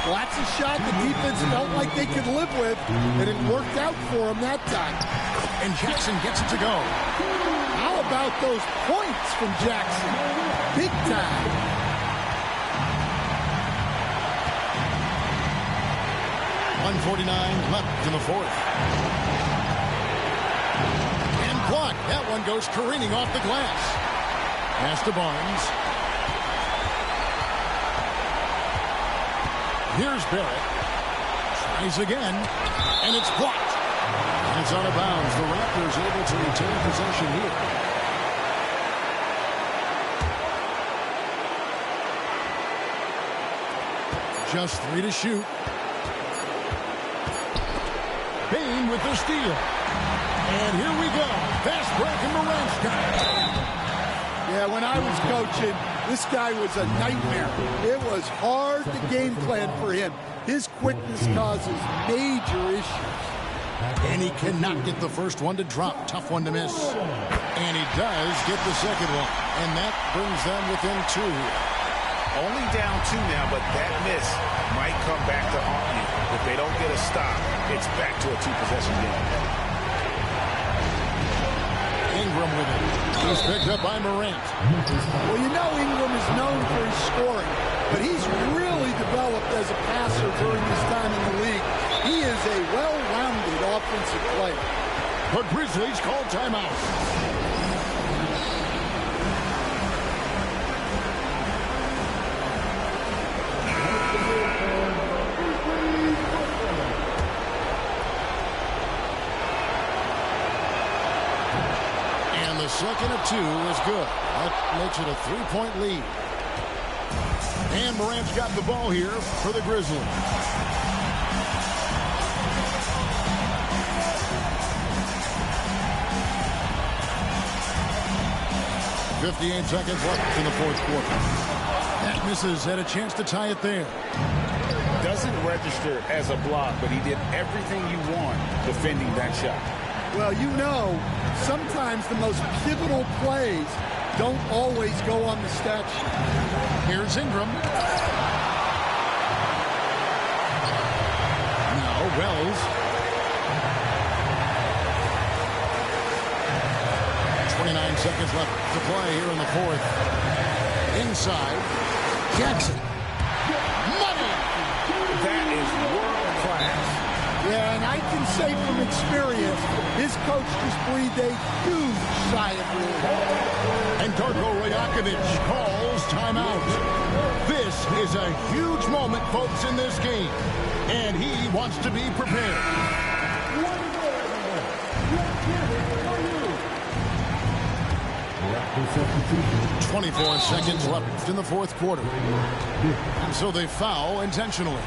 Well, that's a shot the defense felt like they could live with, and it worked out for them that time. And Jackson gets it to go. How about those points from Jackson? Big time. 1:49 left in the fourth. And blocked. That one goes careening off the glass. Pass to Barnes. Here's Barrett. Tries again. And it's blocked. And it's out of bounds. The Raptors able to retain possession here. Just 3 to shoot. Payne with the steal. And here we go. Fast break and Morant's got it. Yeah, when I was coaching, this guy was a nightmare. It was hard to game plan for him. His quickness causes major issues. And he cannot get the first one to drop. Tough one to miss. And he does get the second one. And that brings them within 2 here. Only down 2 now, but that miss might come back to haunt you. If they don't get a stop, it's back to a 2-possession game. Ingram with it. He's picked up by Morant. Well, you know Ingram is known for his scoring, but he's really developed as a passer during his time in the league. He is a well-rounded offensive player. The Grizzlies call timeout. Second of 2 is good. That makes it a 3-point lead. And Morant's got the ball here for the Grizzlies. .58 seconds left in the fourth quarter. That misses. Had a chance to tie it there. Doesn't register as a block, but he did everything you want defending that shot. Well, you know, sometimes the most pivotal plays don't always go on the stat sheet. Here's Ingram. Now Wells. 29 seconds left to play here in the fourth. Inside. Jackson. Money! That is world class. Yeah, and I can say from experience, his coach just breathed a huge sigh of relief. And Darko Rajakovic calls timeout. This is a huge moment, folks, in this game. And he wants to be prepared. 24 seconds left in the fourth quarter. And so they foul intentionally.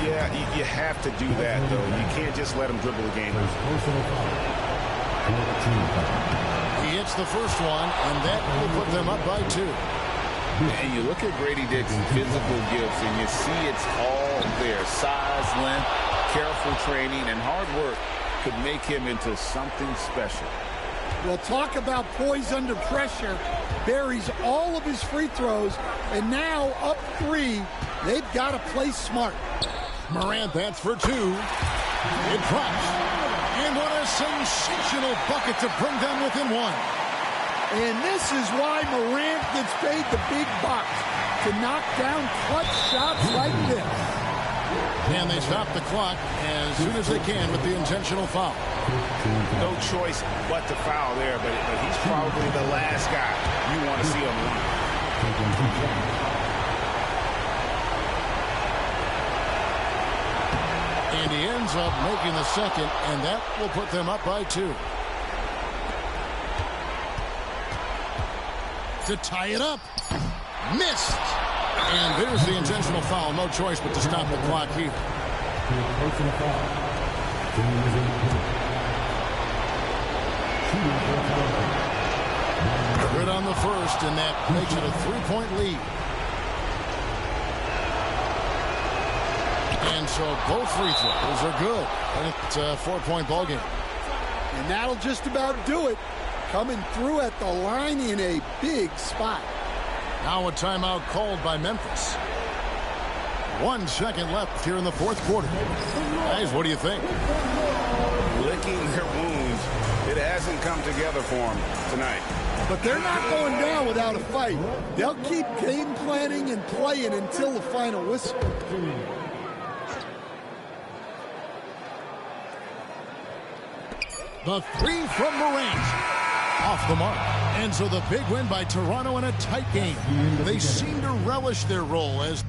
Yeah, you have to do that, though. You can't just let him dribble the game. He hits the first one, and that will put them up by 2. And you look at Grady Dick's physical gifts, and you see it's all there. Size, length, careful training, and hard work could make him into something special. Well, talk about poise under pressure. Buries all of his free throws, and now up 3. They've got to play smart. Morant, that's for 2. It drops. And what a sensational bucket to bring them within 1. And this is why Morant gets paid the big bucks, to knock down clutch shots like this. And they stop the clock as soon as they can with the intentional foul. No choice but to foul there, but he's probably the last guy you want to see on the line. And he ends up making the second, and that will put them up by 2. To tie it up. Missed. And there's the intentional foul. No choice but to stop the clock here. Good on the first, and that makes it a 3-point lead. And so both free throws are good. And it's a 4-point ball game. And that'll just about do it. Coming through at the line in a big spot. Now a timeout called by Memphis. 1 second left here in the fourth quarter. Guys, what do you think? Licking their wounds. It hasn't come together for them tonight. But they're not going down without a fight. They'll keep game planning and playing until the final whistle. The 3 from Morant. Off the mark. And so the big win by Toronto in a tight game. They seem to relish their role as